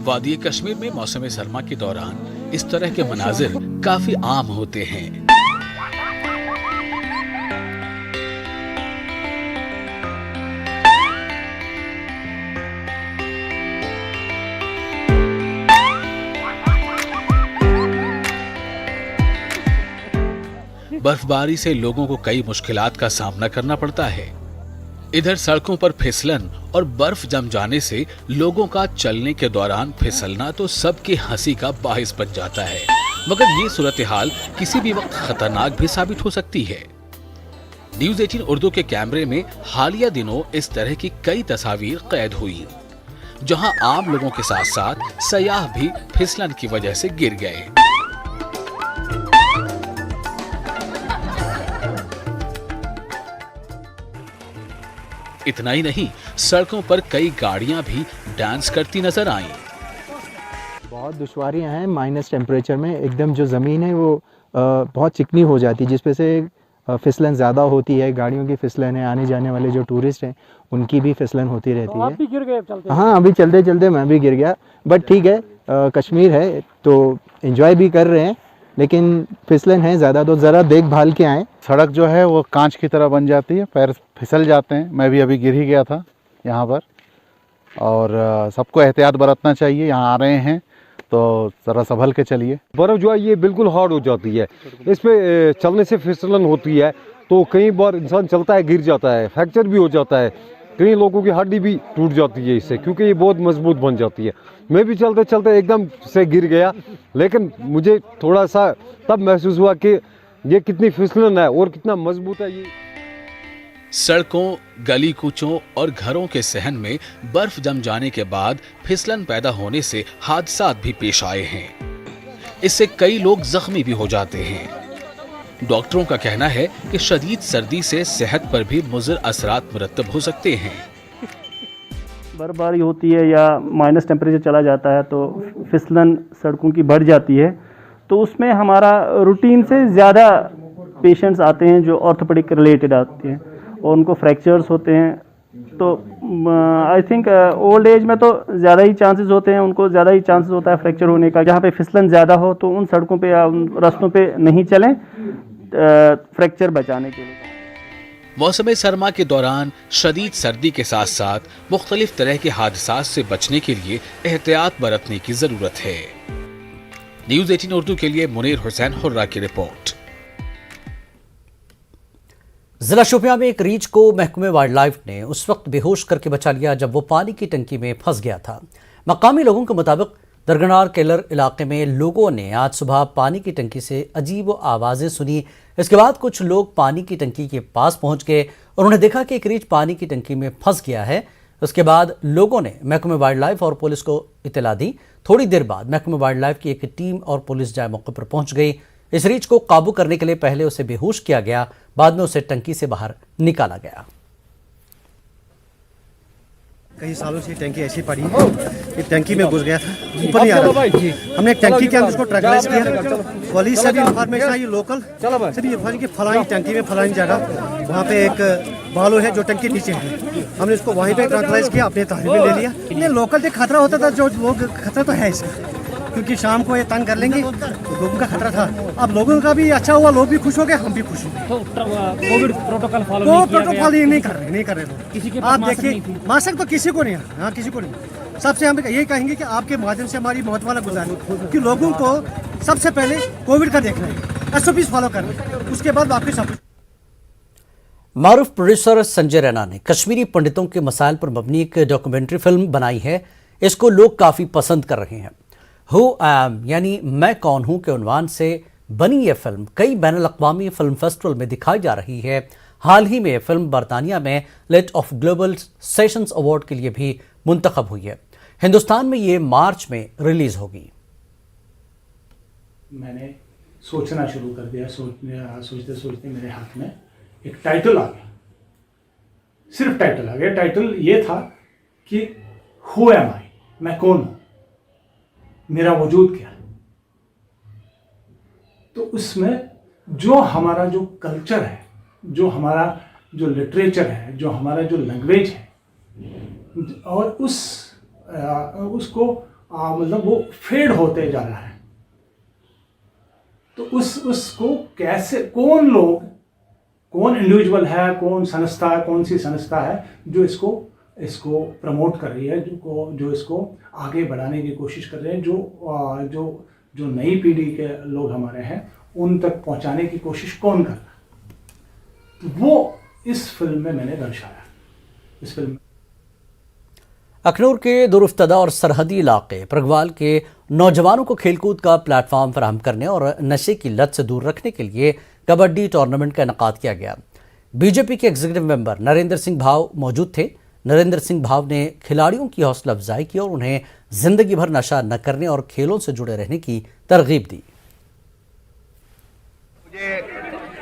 वादी कश्मीर में मौसम सरमा के दौरान इस तरह के मनाजिर काफी आम होते हैं। बर्फबारी से लोगों को कई मुश्किलात का सामना करना पड़ता है। इधर सड़कों पर फिसलन और बर्फ जम जाने से लोगों का चलने के दौरान फिसलना तो सबकी हंसी का बाहिस बन जाता है, मगर ये सूरत हाल किसी भी वक्त खतरनाक भी साबित हो सकती है। न्यूज़ 18 उर्दू के कैमरे में हालिया दिनों इस तरह की कई तस्वीर कैद हुई, जहां आम लोगों के साथ साथ सयाह भी फिसलन की वजह से गिर गए। इतना ही नहीं, सड़कों पर कई गाड़ियां भी डांस करती नजर आईं। बहुत दुश्वारियां हैं माइनस टेम्परेचर में, एकदम जो ज़मीन है वो बहुत चिकनी हो जाती है, जिस पे से फिसलन ज़्यादा होती है। गाड़ियों की फिसलन है, आने जाने वाले जो टूरिस्ट हैं उनकी भी फिसलन होती रहती है। आप भी गिर गए चलते? हाँ, अभी चलते चलते मैं भी गिर गया, बट ठीक है, कश्मीर है तो एंजॉय भी कर रहे हैं, लेकिन फिसलन है ज़्यादा, तो ज़रा देखभाल के आएँ। सड़क जो है वो कांच की तरह बन जाती है, पैर फिसल जाते हैं। मैं भी अभी गिर ही गया था यहाँ पर, और सबको एहतियात बरतना चाहिए। यहाँ आ रहे हैं तो ज़रा संभल के चलिए। बर्फ़ जो है ये बिल्कुल हार्ड हो जाती है, इस पे चलने से फिसलन होती है, तो कई बार इंसान चलता है गिर जाता है, फ्रैक्चर भी हो जाता है, कई लोगों की हड्डी भी टूट जाती है इससे, क्योंकि ये बहुत मजबूत बन जाती है। मैं भी चलते चलते एकदम से गिर गया, लेकिन मुझे थोड़ा सा तब महसूस हुआ कि ये कितनी फिसलन है और कितना मजबूत है ये। सड़कों, गली कूचों और घरों के सहन में बर्फ जम जाने के बाद फिसलन पैदा होने से हादसात भी पेश आए हैं। इससे कई लोग जख्मी भी हो जाते हैं। डॉक्टरों का कहना है कि शदीद सर्दी से सेहत पर भी मुज़र असरात मुरतब हो सकते हैं। बर्फबारी होती है या माइनस टेम्परेचर चला जाता है तो फिसलन सड़कों की बढ़ जाती है, तो उसमें हमारा रूटीन से ज़्यादा पेशेंट्स आते हैं जो ऑर्थोपेडिक रिलेटेड आते हैं और उनको फ्रैक्चर्स होते हैं। तो आई थिंक ओल्ड एज में तो ज़्यादा ही चांसेस होते हैं, उनको ज़्यादा ही चांसेस होता है फ्रैक्चर होने का। जहाँ पे फिसलन ज़्यादा हो तो उन सड़कों पे या उन रास्तों पे नहीं चलें, फ्रैक्चर बचाने के लिए। मौसम सरमा के दौरान शदीद सर्दी के साथ साथ मुख्तलिफ तरह के हादसात से बचने के लिए एहतियात बरतने की जरूरत है। न्यूज 18 उर्दू के लिए मुनीर हुसैन हुर्रा की रिपोर्ट। जिला शोपियां में एक रीछ को महकमे वाइल्ड लाइफ ने उस वक्त बेहोश करके बचा लिया जब वो पानी की टंकी में फंस गया था। मकामी लोगों के मुताबिक दरगनार केलर इलाके में लोगों ने आज सुबह पानी की टंकी से अजीब आवाज़ें सुनी। इसके बाद कुछ लोग पानी की टंकी के पास पहुंच गए और उन्हें देखा कि एक रीछ पानी की टंकी में फंस गया है। उसके बाद लोगों ने महकमे वाइल्ड लाइफ और पुलिस को इत्तला दी। थोड़ी देर बाद महकमे वाइल्ड लाइफ की एक टीम और पुलिस जाए मौके पर पहुंच गई। इस रीछ को काबू करने के लिए पहले उसे बेहोश किया गया, बाद में उसे टंकी से बाहर निकाला गया। कई सालों से टैंकी ऐसी पड़ी है कि टैंकी में घुस गया था, ऊपर नहीं आ रहा। हमने टैंकी के अंदर उसको ट्रैकलाइज किया। पुलिस से भी इंफॉर्मेशन आई, लोकल से भी इंफॉर्मेशन की फलानी टैंकी में फलानी जगह वहाँ पे एक बालू है जो टैंकी नीचे है। हमने उसको वहीं पे ट्रैकलाइज किया, अपने तारीफ में ले लिया। ये लोकल से खतरा होता था, जो लोग खतरा तो है इसका, क्योंकि शाम को ये तंग कर लेंगे, लोगों का खतरा था। अब लोगों का भी अच्छा हुआ, लोग भी खुश हो गए, हम भी खुश हो गए। कोविड प्रोटोकॉल फॉलो नहीं कर रहे लोग। आप देखिए, मास्क तो किसी को नहीं है, हाँ किसी को नहीं। सबसे हम यही कहेंगे कि आपके माध्यम से हमारी बहुत वाला गुजारिश कि लोगों को सबसे पहले कोविड का देखना है, SOPs फॉलो करना है, उसके बाद बाकी सब। मारूफ प्रोड्यूसर संजय रैना ने कश्मीरी पंडितों के मसाइल पर मबनी एक डॉक्यूमेंट्री फिल्म बनाई है। इसको लोग काफ़ी पसंद कर रहे हैं। हु आई एम यानी मैं कौन हूं के उन्वान से बनी यह फिल्म कई बैनुल अक़वामी फिल्म फेस्टिवल में दिखाई जा रही है। हाल ही में फिल्म बरतानिया में late of global sessions award के लिए भी मुंतखब हुई है। हिंदुस्तान में ये मार्च में रिलीज होगी। मैंने सोचना शुरू कर दिया। सोचते सोचते मेरे हाथ में एक टाइटल आ गया, सिर्फ टाइटल आ गया। टाइटल ये था कि हु एम आई, मैं कौन हूं, मेरा वजूद क्या है। तो उसमें जो हमारा जो कल्चर है, जो हमारा जो लिटरेचर है, जो हमारा जो लैंग्वेज है, और उसको मतलब वो फेड होते जा रहा है। तो उसको कैसे, कौन लोग, कौन इंडिविजुअल है, कौन संस्था है, कौन सी संस्था है जो इसको प्रमोट कर रही है, जो इसको आगे बढ़ाने की कोशिश कर रहे हैं, जो नई पीढ़ी के लोग हमारे हैं उन तक पहुंचाने की कोशिश कौन कर रहा है, वो इस फिल्म में मैंने दर्शाया। इस फिल्म में अखनूर के दुरुफ्तदा और सरहदी इलाके प्रगवाल के नौजवानों को खेलकूद का प्लेटफॉर्म फराहम करने और नशे की लत से दूर रखने के लिए कबड्डी टूर्नामेंट का इनेकाद किया गया। बीजेपी के एग्जीक्यूटिव मेंबर नरेंद्र सिंह भाव मौजूद थे। नरेंद्र सिंह भाव ने खिलाड़ियों की हौसला अफजाई की और उन्हें जिंदगी भर नशा न करने और खेलों से जुड़े रहने की तरगीब दी। मुझे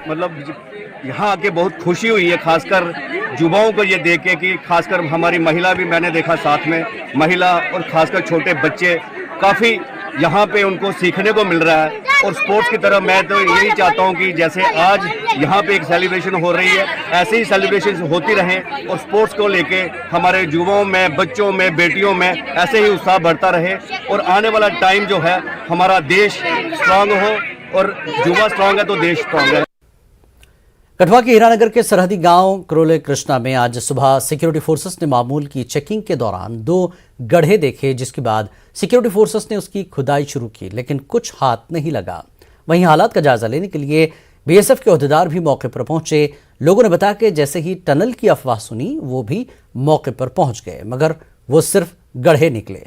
मतलब यहाँ आके बहुत खुशी हुई है, खासकर युवाओं को ये देख के कि खासकर हमारी महिला भी मैंने देखा साथ में, महिला और खासकर छोटे बच्चे काफ़ी यहाँ पे उनको सीखने को मिल रहा है। और स्पोर्ट्स की तरफ मैं तो यही चाहता हूँ कि जैसे आज यहाँ पे एक सेलिब्रेशन हो रही है, ऐसे ही सेलिब्रेशन होती रहें और स्पोर्ट्स को लेके हमारे युवाओं में, बच्चों में, बेटियों में ऐसे ही उत्साह बढ़ता रहे और आने वाला टाइम जो है हमारा देश स्ट्रांग हो, और युवा स्ट्रांग है तो देश स्ट्रांग है। कठुआ के हीरानगर के सरहदी गांव करोले कृष्णा में आज सुबह सिक्योरिटी फोर्सेस ने मामूल की चेकिंग के दौरान 2 गड्ढे देखे, जिसके बाद सिक्योरिटी फोर्सेस ने उसकी खुदाई शुरू की, लेकिन कुछ हाथ नहीं लगा। वहीं हालात का जायजा लेने के लिए बीएसएफ के ओहदेदार भी मौके पर पहुंचे। लोगों ने बताया कि जैसे ही टनल की अफवाह सुनी वो भी मौके पर पहुंच गए, मगर वो सिर्फ गड्ढे निकले।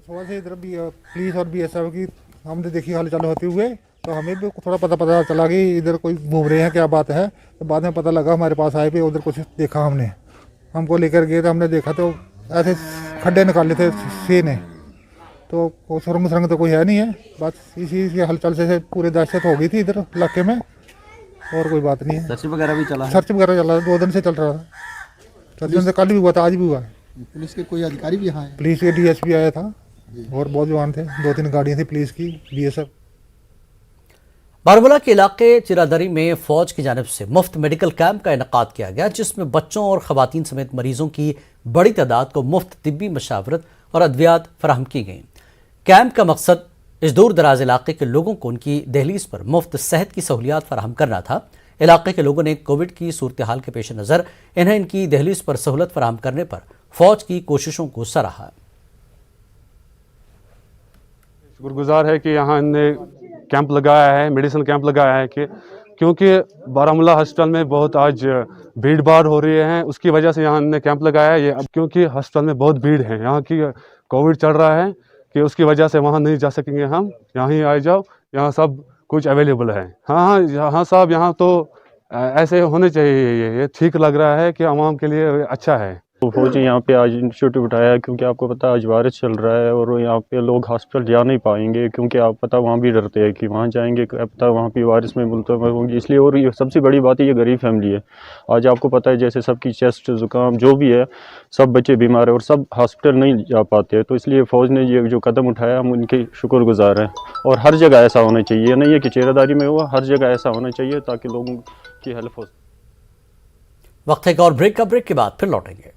सुबह से इधर भी पुलिस और बीएसएफ की हमने देखी हाल चालू होते हुए, तो हमें भी थोड़ा पता चला कि इधर कोई घूम रहे हैं, क्या बात है। तो बाद में पता लगा, हमारे पास आए पे उधर कुछ देखा, हमको लेकर गए तो हमने देखा तो ऐसे खड्डे निकाले थे सी ने, तो सुरंग सरंग तो कोई है नहीं है। बस इसी के हलचल से पूरे दहशत हो गई थी इधर इलाके में, और कोई बात नहीं है। सर्च वगैरह भी चला है? सर्च वगैरह चला, 2 दिन से चल रहा था। 4 दिन से कल भी हुआ था, आज भी हुआ है। पुलिस के कोई अधिकारी भी यहाँ है? पुलिस के DSP आया था और बहुत जवान थे, 2-3 गाड़ियाँ थी पुलिस की, BSF। बारामूला के इलाके चिरादरी में फौज की जानिब से मुफ्त मेडिकल कैंप का इनेकाद किया गया, जिसमें बच्चों और खवातीन समेत मरीजों की बड़ी तादाद को मुफ्त तिब्बी मशावरत और अद्वियात फराहम की गई। कैंप का मकसद इस दूर दराज इलाके के लोगों को उनकी दहलीज पर मुफ्त सेहत की सहूलियात फराहम करना था। इलाके के लोगों ने कोविड की सूरत हाल के पेश नज़र इन्हें इनकी दहलीज पर सहूलत फराहम करने पर फौज की कोशिशों को सराहा। शुक्रगुजार है कि यहाँ इनने कैंप लगाया है, मेडिसिन कैंप लगाया है कि क्योंकि बारामूला हॉस्पिटल में बहुत आज भीड़ भाड़ हो रही है, उसकी वजह से यहाँ इनने कैंप लगाया है। ये अब क्योंकि हॉस्पिटल में बहुत भीड़ है, यहाँ की कोविड चल रहा है कि उसकी वजह से वहाँ नहीं जा सकेंगे हम, यहाँ ही आ जाओ, यहाँ सब कुछ अवेलेबल है। हाँ साहब, यहाँ तो ऐसे होने चाहिए, ये ठीक लग रहा है कि आवाम के लिए अच्छा है। फौज यहाँ पे आज इंस्टीट्यूट उठाया है क्योंकि आपको पता है आज वायरस चल रहा है और यहाँ पे लोग हॉस्पिटल जा नहीं पाएंगे क्योंकि आप पता वहाँ भी डरते हैं कि वहाँ जाएंगे पता वहाँ पे वायरस में मुल्तविल होंगे, इसलिए। और ये सबसे बड़ी बात है, ये गरीब फैमिली है। आज आपको पता है जैसे सबकी चेस्ट जुकाम जो भी है, सब बच्चे बीमार है और सब हॉस्पिटल नहीं जा पाते, तो इसलिए फ़ौज ने ये जो कदम उठाया हम उनके शुक्रगुजार हैं। और हर जगह ऐसा होना चाहिए, नहीं है कि चेहरेदारी में हुआ, हर जगह ऐसा होना चाहिए ताकि लोगों की हेल्प हो। वक्त एक और ब्रेक का, ब्रेक के बाद फिर लौटेंगे।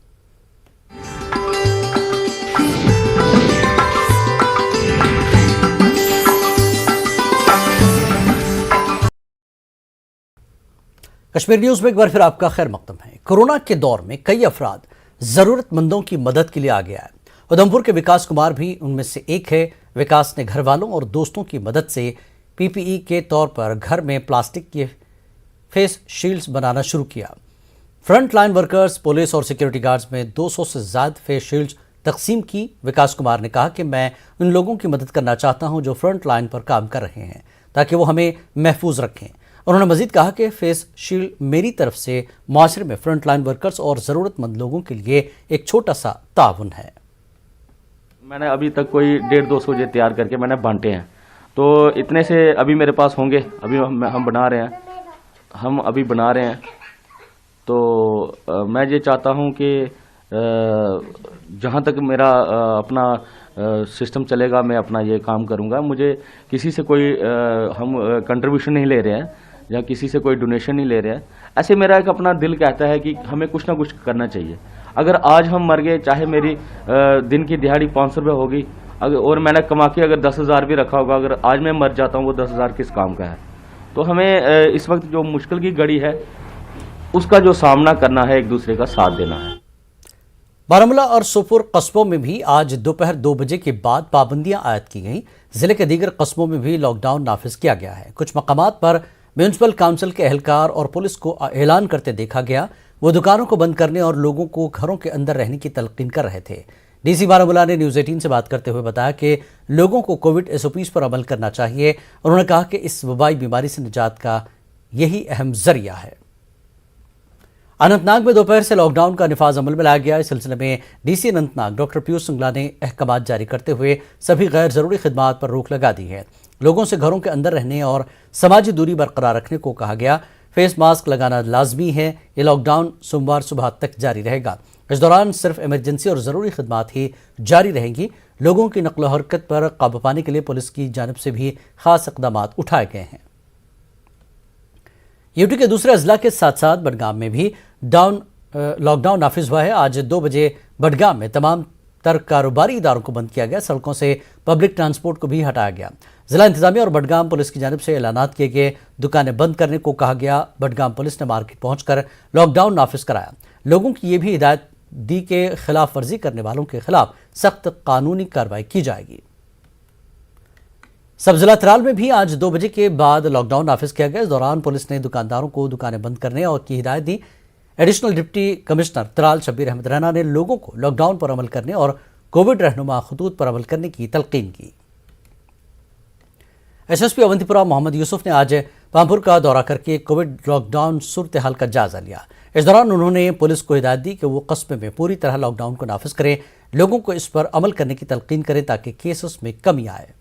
कश्मीर न्यूज में एक बार फिर आपका खैर मकदम है। कोरोना के दौर में कई अफराद जरूरतमंदों की मदद के लिए आगे आए। उधमपुर के विकास कुमार भी उनमें से एक है। विकास ने घर वालों और दोस्तों की मदद से पीपीई के तौर पर घर में प्लास्टिक के फेस शील्ड्स बनाना शुरू किया। फ्रंट लाइन वर्कर्स, पुलिस और सिक्योरिटी गार्ड्स में 200 से ज्यादा फेस शील्ड्स तकसीम की। विकास कुमार ने कहा कि मैं उन लोगों की मदद करना चाहता हूं जो फ्रंट लाइन पर काम कर रहे हैं ताकि वो हमें महफूज रखें। उन्होंने मजीद कहा कि फेस शील्ड मेरी तरफ से माशरे में फ्रंट लाइन वर्कर्स और ज़रूरतमंद लोगों के लिए एक छोटा सा ताउन है। मैंने अभी तक कोई 150-200 जे तैयार करके मैंने बांटे हैं, तो इतने से अभी मेरे पास होंगे। अभी हम बना रहे हैं, हम अभी बना रहे हैं। तो मैं ये चाहता हूं कि जहां तक मेरा अपना सिस्टम चलेगा मैं अपना ये काम करूंगा। मुझे किसी से कोई हम कंट्रीब्यूशन नहीं ले रहे हैं या किसी से कोई डोनेशन नहीं ले रहे हैं। ऐसे मेरा एक अपना दिल कहता है कि हमें कुछ ना कुछ करना चाहिए। अगर आज हम मर गए, चाहे मेरी दिन की दिहाड़ी 500 रुपये होगी, अगर और मैंने कमा के अगर 10,000 भी रखा होगा, अगर आज मैं मर जाता हूँ वो 10,000 किस काम का है। तो हमें इस वक्त जो मुश्किल की घड़ी है उसका जो सामना करना है, एक दूसरे का साथ देना है। बारामूला और सोपुर कस्बों में भी आज दोपहर 2 बजे के बाद पाबंदियां आयद की गईं। जिले के दीगर कस्बों में भी लॉकडाउन नाफिज किया गया है। कुछ मकामात पर म्यूनिसिपल काउंसिल के एहलकार और पुलिस को ऐलान करते देखा गया। वो दुकानों को बंद करने और लोगों को घरों के अंदर रहने की तलकीन कर रहे थे। डीसी बारामूला ने न्यूज़ 18 से बात करते हुए बताया कि लोगों को कोविड SOPs पर अमल करना चाहिए। उन्होंने कहा कि इस वबाई बीमारी से निजात का यही अहम जरिया है। अनंतनाग में दोपहर से लॉकडाउन का निफाज अमल में लाया गया। इस सिलसिले में डीसी अनंतनाग डॉक्टर पीयूष सिंगला ने अहकामात जारी करते हुए सभी गैर जरूरी खिदमात पर रोक लगा दी है। लोगों से घरों के अंदर रहने और समाजी दूरी बरकरार रखने को कहा गया। फेस मास्क लगाना लाजमी है। ये लॉकडाउन सोमवार सुबह तक जारी रहेगा। इस दौरान सिर्फ इमरजेंसी और ज़रूरी खिदमात ही जारी रहेंगी। लोगों की नकलो हरकत पर काबू पाने के लिए पुलिस की जानिब से भी खास इक़दाम उठाए गए हैं। यूटी के दूसरे अजला के साथ साथ बडगाम में भी लॉकडाउन नाफिज हुआ है। आज 2 बजे बडगाम में तमाम तर कारोबारी इदारों को बंद किया गया। सड़कों से पब्लिक ट्रांसपोर्ट को भी हटाया गया। जिला इंतजामिया और बडगाम पुलिस की जानिब से ऐलानात किए गए। दुकानें बंद करने को कहा गया। बडगाम पुलिस ने मार्केट पहुंचकर लॉकडाउन नाफिज कराया। लोगों की ये भी हिदायत दी के खिलाफ वर्जी करने वालों के खिलाफ सख्त कानूनी कार्रवाई की जाएगी। सब जिला त्राल में भी आज 2 बजे के बाद लॉकडाउन नाफिज किया गया। इस दौरान पुलिस ने दुकानदारों को दुकानें बंद करने और की हिदायत दी। Additional deputy commissioner Tral Shabbir Ahmad Raina ने लोगों को लॉकडाउन पर अमल करने और कोविड रहनुमा खतूत पर अमल करने की तलकीन की। SSP अवंतीपुरा मोहम्मद यूसुफ ने आज पामपुर का दौरा करके कोविड लॉकडाउन सूरत हाल का जायजा लिया। इस दौरान उन्होंने पुलिस को हिदायत दी कि वो कस्बे में पूरी तरह लॉकडाउन को नाफिज करें, लोगों को इस पर अमल करने की तलकीन करें ताकि केसेस में कमी आए।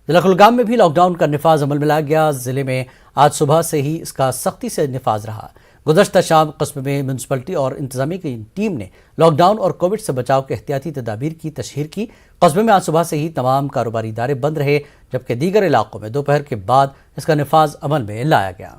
जिला कुलगाम में भी लॉकडाउन का निफाज अमल में लाया गया। जिले में आज सुबह से ही इसका सख्ती से निफाज रहा। गुज़श्ता शाम कस्बे में म्यूनसिपलिटी और इंतजामिया की टीम ने लॉकडाउन और कोविड से बचाव के एहतियाती तदाबीर की तशहीर की। कस्बे में आज सुबह से ही तमाम कारोबारी इदारे बंद रहे, जबकि दीगर इलाकों में दोपहर के बाद इसका निफाज अमल में लाया गया।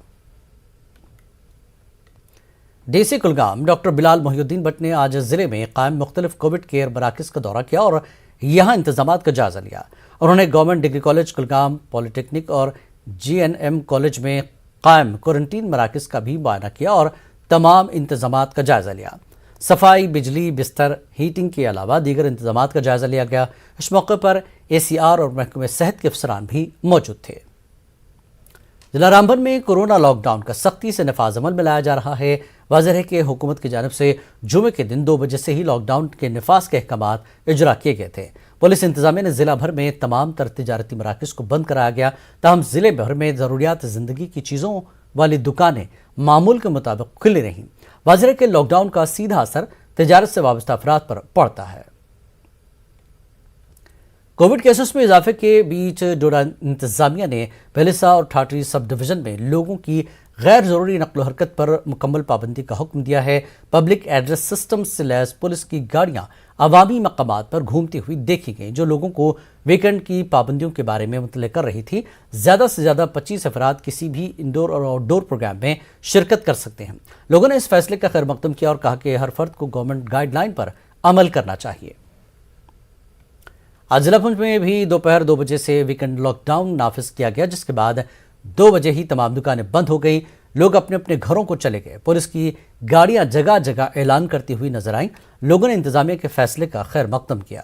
डीसी कुलगाम डॉक्टर बिलाल मोहिउद्दीन भट्ट ने आज जिले में कायम मुख्तलिफ कोविड केयर मराकज़ का दौरा किया और यहाँ इंतजामात का जायजा लिया। उन्होंने government degree college Kulgam, polytechnic और GNM कॉलेज में कायम क्वारंटीन मराकज का भी मुआयना किया और तमाम इंतजामात का जायजा लिया। सफाई, बिजली, बिस्तर, हीटिंग के अलावा दीगर इंतजामात का जायजा लिया गया। इस मौके पर ACR और महकमे सेहत के अफसरान भी मौजूद थे। जिला रामबन में कोरोना लॉकडाउन का सख्ती से नफाज अमल में लाया जा रहा है। वाज़ेह है कि हुकूमत की जानिब से जुमे के दिन 2 बजे से ही लॉकडाउन के नफाज के अहकामात इजरा किए गए थे। पुलिस इंतजामिया ने जिला भर में तमाम तर तिजारती मराकज़ को बंद कराया गया, ताहम जिले भर में ज़रूरियात ज़िंदगी की चीज़ों वाली दुकानें मामूल के मुताबिक खुली रहीं। वाज़ेह है कि लॉकडाउन का सीधा असर तिजारत से वाबस्ता अफराद पर पड़ता है। कोविड केसेस में इजाफे के बीच डोडा इंतजामिया ने पहलिसा और ठाठरी सब डिवीजन में लोगों की गैर जरूरी नकलो हरकत पर मुकम्मल पाबंदी का हुक्म दिया है। पब्लिक एड्रेस सिस्टम से लैस पुलिस की गाड़ियां अवामी मकामात पर घूमती हुई देखी गई, जो लोगों को वीकेंड की पाबंदियों के बारे में मुतले कर रही थी। ज्यादा से ज्यादा 25 अफराद किसी भी इंडोर और आउटडोर प्रोग्राम में शिरकत कर सकते हैं। लोगों ने इस फैसले का खैर मकदम किया और कहा कि हर फर्द को गवर्नमेंट गाइडलाइन पर अमल करना चाहिए। आज जिला पुंछ में भी दोपहर 2 बजे से वीकेंड लॉकडाउन नाफिज किया गया, जिसके बाद 2 बजे ही तमाम दुकानें बंद हो गई। लोग अपने अपने घरों को चले गए। पुलिस की गाड़ियां जगह जगह ऐलान करती हुई नजर आईं। लोगों ने इंतजामिया के फैसले का खैर मकदम किया।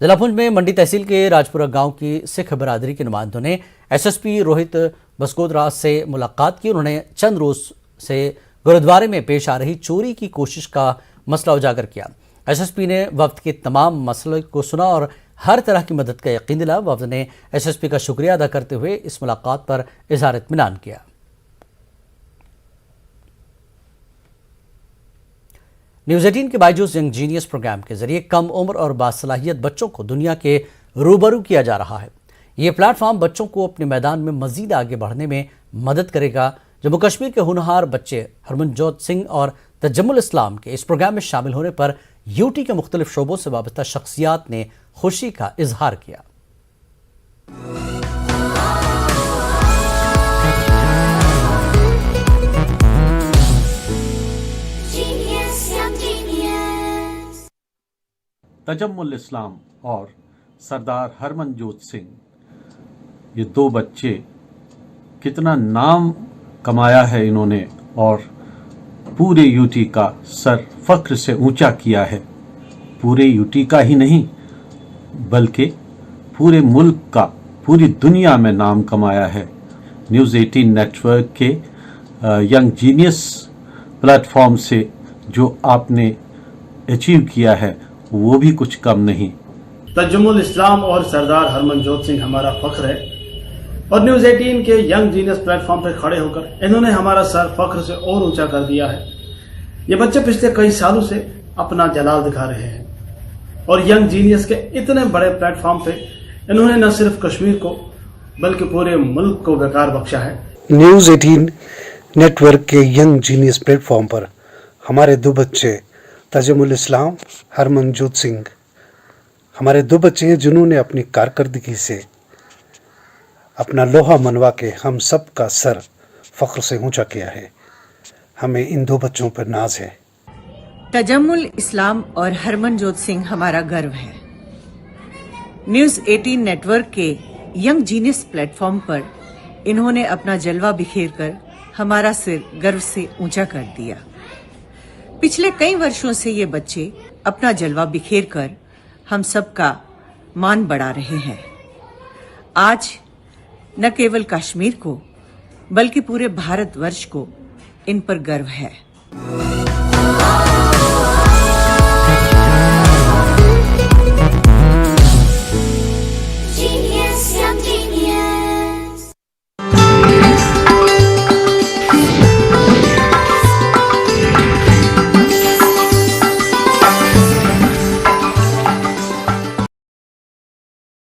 जिला पुंछ में मंडी तहसील के राजपुरा गांव की सिख बरादरी के नुमाइंदों ने SSP रोहित बसकोदरा से मुलाकात की। उन्होंने चंद रोज से गुरुद्वारे में पेश आ रही चोरी की कोशिश का मसला उजागर किया। SSP ने वफ्द के तमाम मसले को सुना और हर तरह की मदद का यकीन दिला। वफ्द ने SSP का शुक्रिया अदा करते हुए इस मुलाकात पर इजहार इत्मीनान किया। न्यूज़ 18 के बायजूस यंग जीनियस प्रोग्राम के जरिए कम उम्र और बासलाहियत बच्चों को दुनिया के रूबरू किया जा रहा है। ये प्लेटफॉर्म बच्चों को अपने मैदान में मजीद आगे बढ़ने में मदद करेगा। जम्मू कश्मीर के हुनहार बच्चे हरमनजोत सिंह और तजम्मुल इस्लाम के इस प्रोग्राम में शामिल होने पर यूटी के मुख्तलिफ शोबों से वाबस्ता शख्सियात ने खुशी का इजहार किया। तजम्मुल इस्लाम और सरदार हरमनजोत सिंह, ये 2 बच्चे, कितना नाम कमाया है इन्होंने और पूरे यूटी का सर फख्र से ऊंचा किया है। पूरे यूटी का ही नहीं बल्कि पूरे मुल्क का, पूरी दुनिया में नाम कमाया है। न्यूज़ 18 नेटवर्क के यंग जीनियस प्लेटफॉर्म से जो आपने अचीव किया है वो भी कुछ कम नहीं। तजम्मुल इस्लाम और सरदार हरमनजोत सिंह हमारा फख्र है और न्यूज़ 18 के यंग जीनियस प्लेटफॉर्म पर खड़े होकर इन्होंने हमारा सर फख्र से और ऊंचा कर दिया है। ये बच्चे पिछले कई सालों से अपना जलाल दिखा रहे हैं और यंग जीनियस के इतने बड़े प्लेटफॉर्म पे इन्होंने न सिर्फ कश्मीर को बल्कि पूरे मुल्क को वकार बख्शा है। न्यूज़ 18 नेटवर्क के यंग जीनियस प्लेटफॉर्म पर हमारे 2 बच्चे तजम्मुल इस्लाम, हरमनजोत सिंह, हमारे 2 बच्चे हैं जिन्होंने अपनी कारकर्दगी से अपना लोहा मनवा के हम सब का सर फख्र से ऊंचा किया है। हमें इन 2 बच्चों पर नाज है। तजम्मुल इस्लाम और हरमनजोत सिंह हमारा गर्व है। न्यूज़ 18 नेटवर्क के यंग जीनियस प्लेटफॉर्म पर इन्होंने अपना जलवा बिखेर कर हमारा सिर गर्व से ऊंचा कर दिया। पिछले कई वर्षों से ये बच्चे अपना जलवा बिखेर कर हम सबका मान बढ़ा रहे हैं। आज न केवल कश्मीर को बल्कि पूरे भारतवर्ष को इन पर गर्व है।